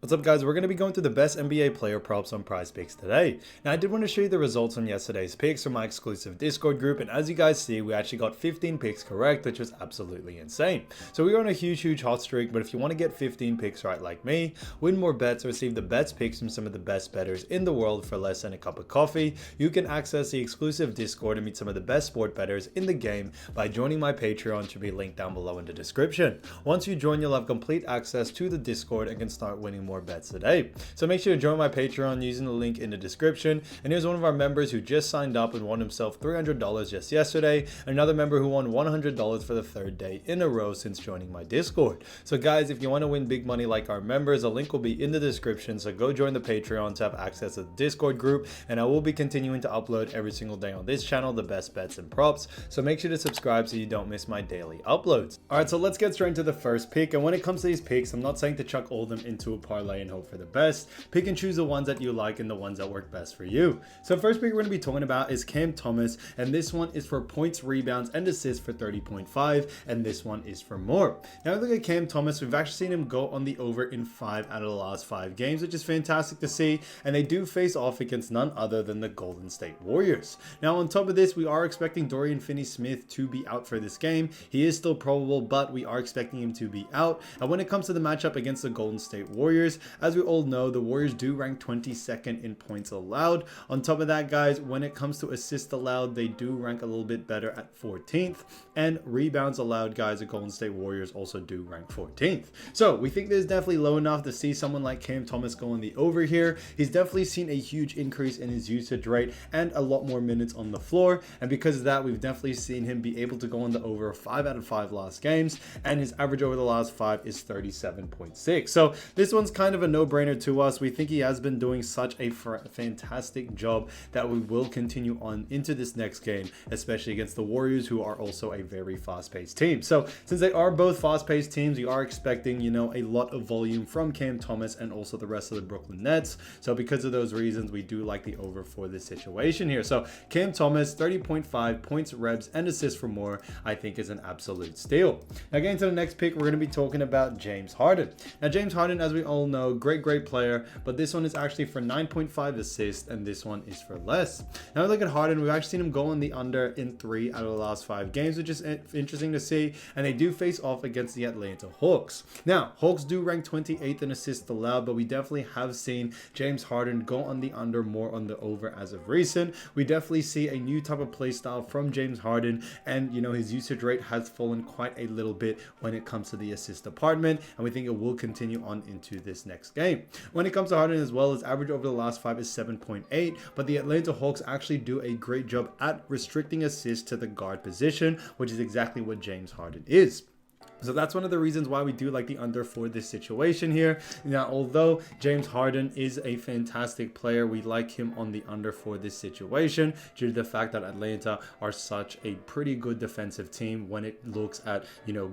What's up guys, we're going to be going through the best NBA player props on PrizePicks today. Now I did want to show you the results on yesterday's picks from my exclusive Discord group, and as you guys see, we actually got 15 picks correct, which was absolutely insane. So we were on a huge hot streak, but if you want to get 15 picks right like me, win more bets, or receive the best picks from some of the best bettors in the world for less than a cup of coffee, you can access the exclusive Discord and meet some of the best sport bettors in the game by joining my Patreon, which will be linked down below in the description. Once you join, you'll have complete access to the Discord and can start winning more bets today. So make sure to join my Patreon using the link in the description. And here's one of our members who just signed up and won himself $300 just yesterday. Another member who won $100 for the third day in a row since joining my Discord. So guys, if you want to win big money like our members, a link will be in the description. So go join the Patreon to have access to the Discord group. And I will be continuing to upload every single day on this channel the best bets and props. So make sure to subscribe so you don't miss my daily uploads. All right, so let's get straight into the first pick. And when it comes to these picks, I'm not saying to chuck all of them into a parlay and hope for the best. Pick and choose the ones that you like and the ones that work best for you. So first pick we're going to be talking about is Cam Thomas, and this one is for points, rebounds, and assists for 30.5, and this one is for more. Now look at Cam Thomas, we've actually seen him go on the over in 5 out of the last 5 games, which is fantastic to see, and they do face off against none other than the Golden State Warriors. Now on top of this, we are expecting Dorian Finney-Smith to be out for this game. He is still probable, but we are expecting him to be out. And when it comes to the matchup against the Golden State Warriors, as we all know, the Warriors do rank 22nd in points allowed. On top of that, guys, when it comes to assists allowed, they do rank a little bit better at 14th, and rebounds allowed, guys, the Golden State Warriors also do rank 14th. So we think this is definitely low enough to see someone like Cam Thomas go on the over here. He's definitely seen a huge increase in his usage rate and a lot more minutes on the floor, and because of that, we've definitely seen him be able to go on the over 5 out of 5 last games, and his average over the last 5 is 37.6. So this one's kind of a no-brainer to us. We think he has been doing such a fantastic job that we will continue on into this next game, especially against the Warriors, who are also a very fast-paced team. So since they are both fast-paced teams, we are expecting, a lot of volume from Cam Thomas and also the rest of the Brooklyn Nets. So because of those reasons, we do like the over for this situation here. So Cam Thomas, 30.5 points, rebs, and assists for more, I think is an absolute steal. Now getting to the next pick, we're going to be talking about James Harden. Now James Harden, as we all know, great player, but this one is actually for 9.5 assists, and this one is for less. Now look at Harden, we've actually seen him go on the under in 3 out of the last 5 games, which is interesting to see, and they do face off against the Atlanta Hawks. Now Hawks do rank 28th in assists allowed, but we definitely have seen James Harden go on the under more on the over as of recent. We definitely see a new type of play style from James Harden, and his usage rate has fallen quite a little bit when it comes to the assist department, and we think it will continue on into this next game. When it comes to Harden as well, his average over the last 5 is 7.8, but the Atlanta Hawks actually do a great job at restricting assists to the guard position, which is exactly what James Harden is. So that's one of the reasons why we do like the under for this situation here. Now, although James Harden is a fantastic player, we like him on the under for this situation due to the fact that Atlanta are such a pretty good defensive team when it looks at,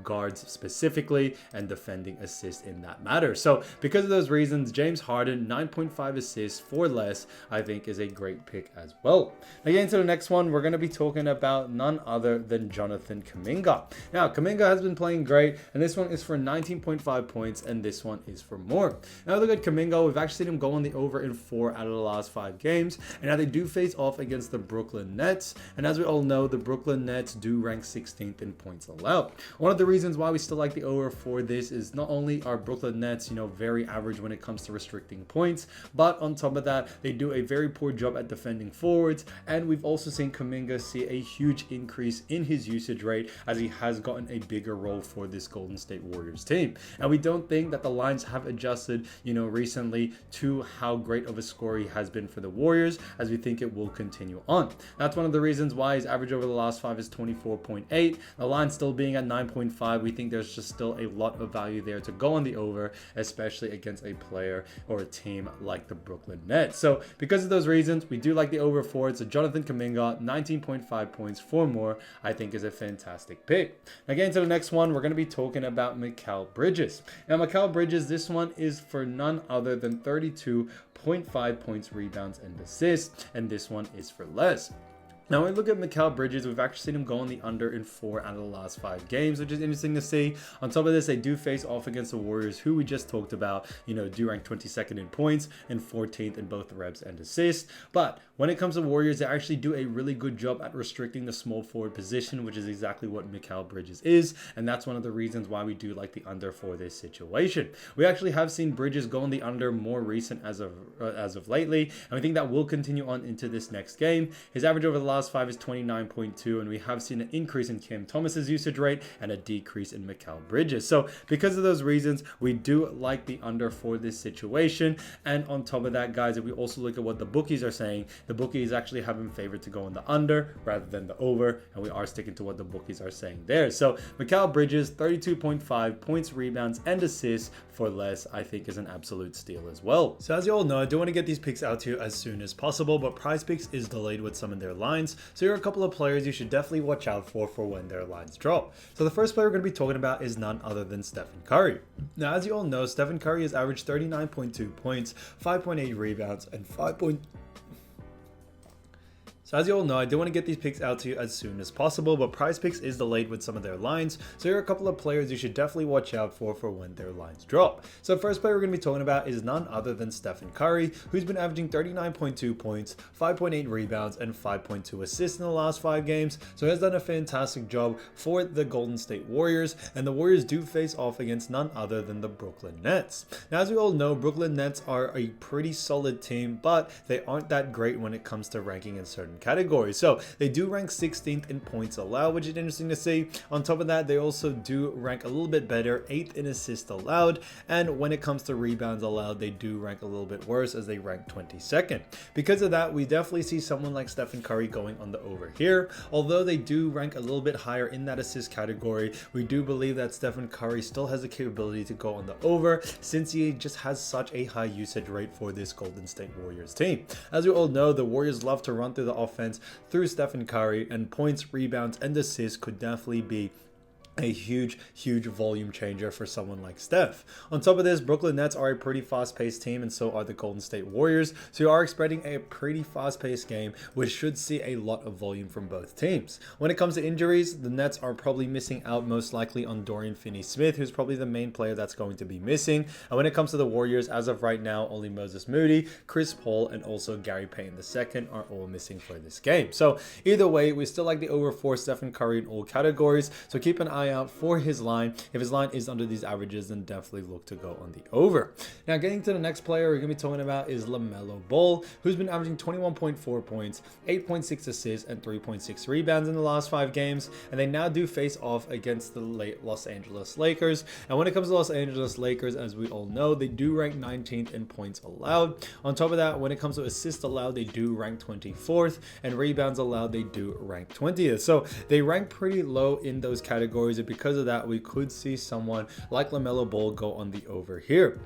guards specifically and defending assists in that matter. So because of those reasons, James Harden, 9.5 assists for less, I think is a great pick as well. Now getting to the next one, we're going to be talking about none other than Jonathan Kuminga. Now, Kuminga has been playing great, and this one is for 19.5 points, and this one is for more. Now look at Kuminga, we've actually seen him go on the over in 4 out of the last 5 games, and now they do face off against the Brooklyn Nets, and as we all know, the Brooklyn Nets do rank 16th in points allowed. One of the reasons why we still like the over for this is not only are Brooklyn Nets, very average when it comes to restricting points, but on top of that, they do a very poor job at defending forwards, and we've also seen Kuminga see a huge increase in his usage rate as he has gotten a bigger role for this Golden State Warriors team. And we don't think that the lines have adjusted, recently to how great of a scorer he has been for the Warriors, as we think it will continue on. That's one of the reasons why his average over the last 5 is 24.8. The line still being at 9.5, we think there's just still a lot of value there to go on the over, especially against a player or a team like the Brooklyn Nets. So because of those reasons, we do like the over for it. So Jonathan Kuminga, 19.5 points for more, I think is a fantastic pick. Now getting to the next one, we're going to be talking about Mikal Bridges. Now Mikal Bridges, this one is for none other than 32.5 points, rebounds, and assists, and this one is for less. Now, when we look at Mikal Bridges, we've actually seen him go on the under in 4 out of the last 5 games, which is interesting to see. On top of this, they do face off against the Warriors, who we just talked about, do rank 22nd in points and 14th in both reps and assists. But when it comes to Warriors, they actually do a really good job at restricting the small forward position, which is exactly what Mikal Bridges is. And that's one of the reasons why we do like the under for this situation. We actually have seen Bridges go on the under more recent as of lately, and we think that will continue on into this next game. His average over the last 5 is 29.2, and we have seen an increase in Cam Thomas's usage rate and a decrease in Mikal Bridges. So because of those reasons, we do like the under for this situation. And on top of that, guys, if we also look at what the bookies are saying, the bookies actually have him favored to go on the under rather than the over, and we are sticking to what the bookies are saying there. So Mikal Bridges, 32.5 points, rebounds, and assists for less, I think is an absolute steal as well. So as you all know, I do want to get these picks out to you as soon as possible, but PrizePicks is delayed with some of their lines. So here are a couple of players you should definitely watch out for when their lines drop. So the first player we're going to be talking about is none other than Stephen Curry. Now, as you all know, Stephen Curry has averaged 39.2 points, 5.8 rebounds, and 5. So as you all know, I do want to get these picks out to you as soon as possible, but PrizePicks is delayed with some of their lines. So here are a couple of players you should definitely watch out for when their lines drop. So the first player we're going to be talking about is none other than Stephen Curry, who's been averaging 39.2 points, 5.8 rebounds, and 5.2 assists in the last 5 games. So he has done a fantastic job for the Golden State Warriors, and the Warriors do face off against none other than the Brooklyn Nets. Now, as we all know, Brooklyn Nets are a pretty solid team, but they aren't that great when it comes to ranking in certain categories. So they do rank 16th in points allowed, which is interesting to see. On top of that, they also do rank a little bit better, 8th in assists allowed, and when it comes to rebounds allowed, they do rank a little bit worse as they rank 22nd. Because of that, we definitely see someone like Stephen Curry going on the over here. Although they do rank a little bit higher in that assist category, we do believe that Stephen Curry still has the capability to go on the over, since he just has such a high usage rate for this Golden State Warriors team. As we all know, the Warriors love to run through the offense through Stephen Curry, and points, rebounds, and assists could definitely be a huge volume changer for someone like Steph. On top of this, Brooklyn Nets are a pretty fast-paced team, and so are the Golden State Warriors. So you are expecting a pretty fast-paced game, which should see a lot of volume from both teams. When it comes to injuries, the Nets are probably missing out most likely on Dorian Finney-Smith, who's probably the main player that's going to be missing. And when it comes to the Warriors, as of right now, only Moses Moody, Chris Paul, and also Gary Payton II are all missing for this game. So either way, we still like the over for Stephen Curry in all categories. So keep an eye out for his line. If his line is under these averages, then definitely look to go on the over. Now, getting to the next player we're going to be talking about is Lamelo Ball, who's been averaging 21.4 points, 8.6 assists, and 3.6 rebounds in the last 5 games. And they now do face off against the Los Angeles Lakers. And when it comes to Los Angeles Lakers, as we all know, they do rank 19th in points allowed. On top of that, when it comes to assists allowed, they do rank 24th, and rebounds allowed, they do rank 20th. So they rank pretty low in those categories, and because of that, we could see someone like Lamelo Ball go on the over here.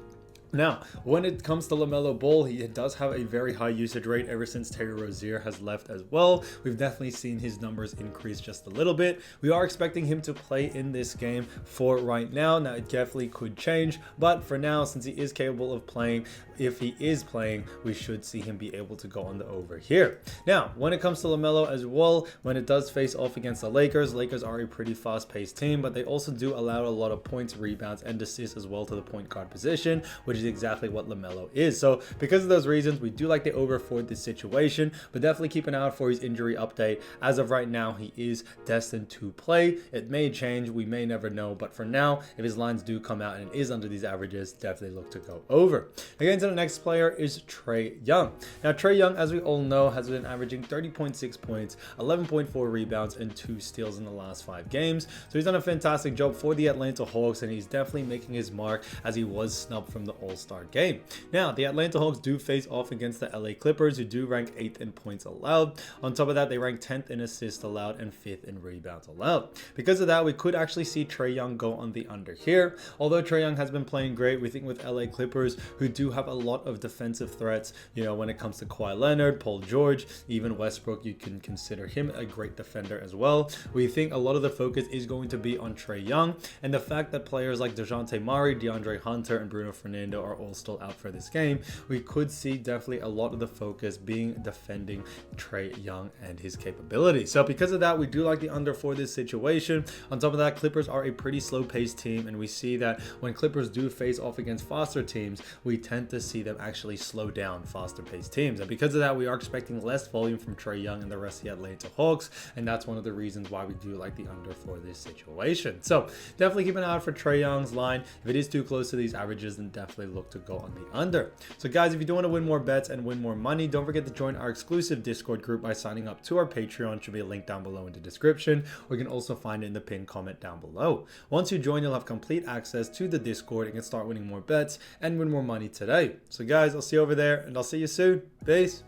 Now, when it comes to Lamelo Ball, he does have a very high usage rate ever since Terry Rozier has left as well. We've definitely seen his numbers increase just a little bit. We are expecting him to play in this game for right now. Now, it definitely could change, but for now, since he is capable of playing, if he is playing, we should see him be able to go on the over here. Now, when it comes to Lamelo as well, when it does face off against the Lakers are a pretty fast-paced team, but they also do allow a lot of points, rebounds, and assists as well to the point guard position, which is exactly what Lamelo is. So because of those reasons, we do like the over for this situation, but definitely keep an eye out for his injury update. As of right now, he is destined to play. It may change, we may never know, but for now, if his lines do come out and it is under these averages, definitely look to go over. Again, to the next player is Trey Young. Now, Trey Young, as we all know, has been averaging 30.6 points, 11.4 rebounds, and 2 steals in the last 5 games. So he's done a fantastic job for the Atlanta Hawks, and he's definitely making his mark as he was snubbed from the All-Star game. Now, the Atlanta Hawks do face off against the LA Clippers, who do rank 8th in points allowed. On top of that, they rank 10th in assists allowed and 5th in rebounds allowed. Because of that, we could actually see Trey Young go on the under here. Although Trey Young has been playing great, we think with LA Clippers, who do have a lot of defensive threats, when it comes to Kawhi Leonard, Paul George, even Westbrook, you can consider him a great defender as well. We think a lot of the focus is going to be on Trey Young, and the fact that players like DeJounte Murray, DeAndre Hunter, and Bruno Fernando Kuminga are all still out for this game, we could see definitely a lot of the focus being defending Trey Young and his capabilities. So because of that, we do like the under for this situation. On top of that, Clippers are a pretty slow-paced team, and we see that when Clippers do face off against faster teams, we tend to see them actually slow down faster-paced teams. And because of that, we are expecting less volume from Trey Young and the rest of the Atlanta Hawks, and that's one of the reasons why we do like the under for this situation. So definitely keep an eye out for Trey Young's line. If it is too close to these averages, then definitely look to go on the under. So guys, if you do want to win more bets and win more money, don't forget to join our exclusive Discord group by signing up to our Patreon. Should be a link down below in the description, or you can also find it in the pinned comment down below. Once you join, you'll have complete access to the Discord and can start winning more bets and win more money today. So guys, I'll see you over there, and I'll see you soon. Peace.